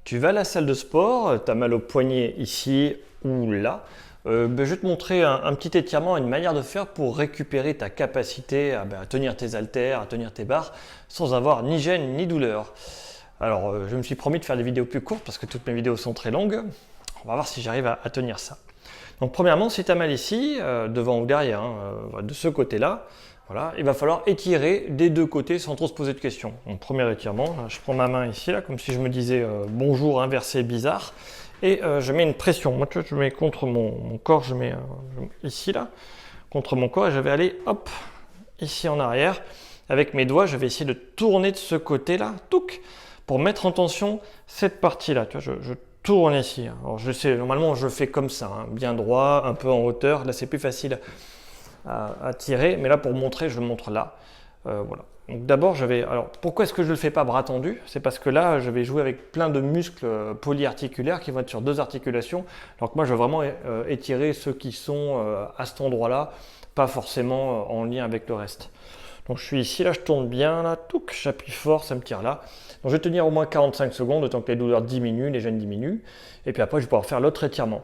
Tu vas à la salle de sport, tu as mal au poignet ici ou là. Je vais te montrer un petit étirement, une manière de faire pour récupérer ta capacité à tenir tes haltères, à tenir tes barres sans avoir ni gêne ni douleur. Alors, je me suis promis de faire des vidéos plus courtes parce que toutes mes vidéos sont très longues. On va voir si j'arrive à tenir ça. Donc, premièrement, si tu as mal ici, devant ou derrière, de ce côté-là, voilà, il va falloir étirer des deux côtés sans trop se poser de questions. Donc, premier étirement, là, je prends ma main ici, là, comme si je me disais bonjour inversé bizarre, et je mets une pression. Moi, tu vois, je mets contre mon corps, je mets ici, là, contre mon corps, et je vais aller, hop, ici en arrière. Avec mes doigts, je vais essayer de tourner de ce côté-là, touc, pour mettre en tension cette partie-là. Tu vois, je tourne ici. Alors, je sais, normalement, je fais comme ça, hein, bien droit, un peu en hauteur. Là, c'est plus facile à tirer, mais là pour montrer, je le montre là. Voilà. Donc d'abord, je vais. Alors pourquoi est-ce que je ne le fais pas bras tendu? C'est parce que là, je vais jouer avec plein de muscles polyarticulaires qui vont être sur deux articulations. Alors que moi, je veux vraiment étirer ceux qui sont à cet endroit-là, pas forcément en lien avec le reste. Donc je suis ici, là, je tourne bien, là, touc, j'appuie fort, ça me tire là. Donc je vais tenir au moins 45 secondes, autant que les douleurs diminuent, les gènes diminuent. Et puis après, je vais pouvoir faire l'autre étirement.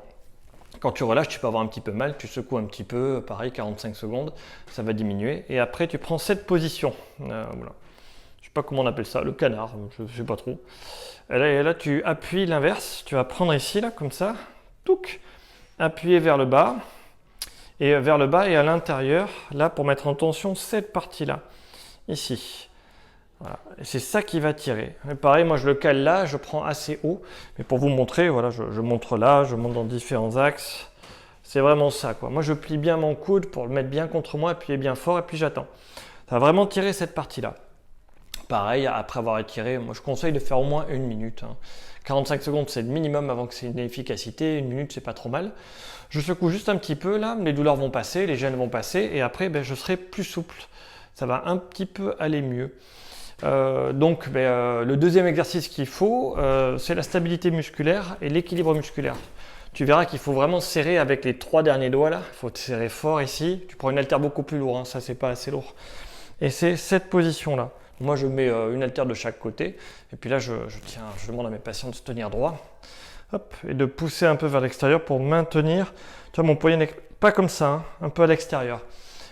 Quand tu relâches, tu peux avoir un petit peu mal, tu secoues un petit peu, pareil, 45 secondes, ça va diminuer. Et après, tu prends cette position. Voilà. Je ne sais pas comment on appelle ça, le canard, je ne sais pas trop. Et là, tu appuies l'inverse, tu vas prendre ici, là, comme ça, touc, appuyer vers le bas, et à l'intérieur, là, pour mettre en tension cette partie-là, ici. Voilà. Et c'est ça qui va tirer. Et pareil, moi je le cale là, je prends assez haut. Mais pour vous montrer, voilà, je montre là, je monte dans différents axes. C'est vraiment ça, quoi. Moi je plie bien mon coude pour le mettre bien contre moi, appuyer bien fort et puis j'attends. Ça va vraiment tirer cette partie-là. Pareil, après avoir étiré, moi je conseille de faire au moins 1 minute. 45 secondes c'est le minimum avant que c'est une efficacité. 1 minute c'est pas trop mal. Je secoue juste un petit peu là, les douleurs vont passer, les gènes vont passer et après je serai plus souple. Ça va un petit peu aller mieux. Le deuxième exercice qu'il faut, c'est la stabilité musculaire et l'équilibre musculaire. Tu verras qu'il faut vraiment serrer avec les 3 derniers doigts là. Il faut serrer fort ici. Tu prends une haltère beaucoup plus lourde, ça c'est pas assez lourd. Et c'est cette position là. Moi je mets une haltère de chaque côté. Et puis là je demande à mes patients de se tenir droit. Hop, et de pousser un peu vers l'extérieur pour maintenir. Tu vois, mon poignet n'est pas comme ça, hein, un peu à l'extérieur.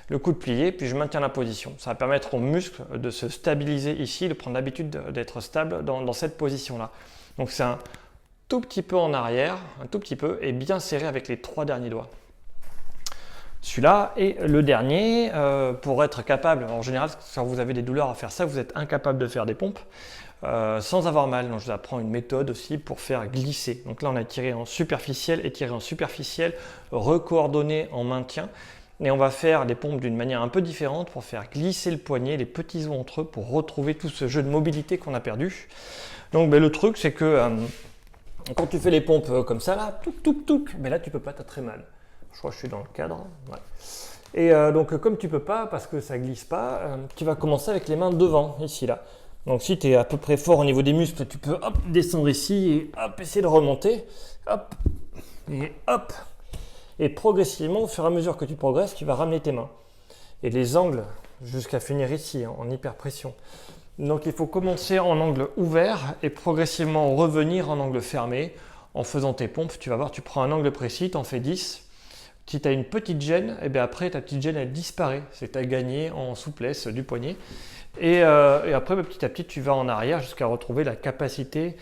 Le coude plié, puis je maintiens la position. Ça va permettre aux muscles de se stabiliser ici, de prendre l'habitude d'être stable dans cette position-là. Donc c'est un tout petit peu en arrière, un tout petit peu, et bien serré avec les 3 derniers doigts. Celui-là et le dernier, pour être capable, en général, quand vous avez des douleurs à faire ça, vous êtes incapable de faire des pompes sans avoir mal. Donc je vous apprends une méthode aussi pour faire glisser. Donc là, on a tiré en superficiel, étiré en superficiel, recoordonné en maintien. Et on va faire des pompes d'une manière un peu différente pour faire glisser le poignet, les petits os entre eux, pour retrouver tout ce jeu de mobilité qu'on a perdu. Donc le truc, c'est que quand tu fais les pompes comme ça, là, touc, touc, touc, là tu peux pas, tu as très mal. Je crois que je suis dans le cadre. Ouais. Et donc comme tu peux pas, parce que ça glisse pas, tu vas commencer avec les mains devant, ici, là. Donc si tu es à peu près fort au niveau des muscles, tu peux hop, descendre ici et hop, essayer de remonter. Hop, et hop. Et progressivement, au fur et à mesure que tu progresses, tu vas ramener tes mains. Et les angles, jusqu'à finir ici, en hyperpression. Donc il faut commencer en angle ouvert et progressivement revenir en angle fermé. En faisant tes pompes, tu vas voir, tu prends un angle précis, tu en fais 10. Si tu as une petite gêne, et bien après, ta petite gêne, elle disparaît. C'est que tu as gagné en souplesse du poignet. Et après, petit à petit, tu vas en arrière jusqu'à retrouver la capacité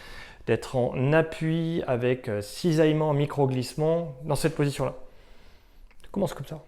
d'être en appui avec cisaillement, micro-glissement dans cette position-là. Commence comme ça.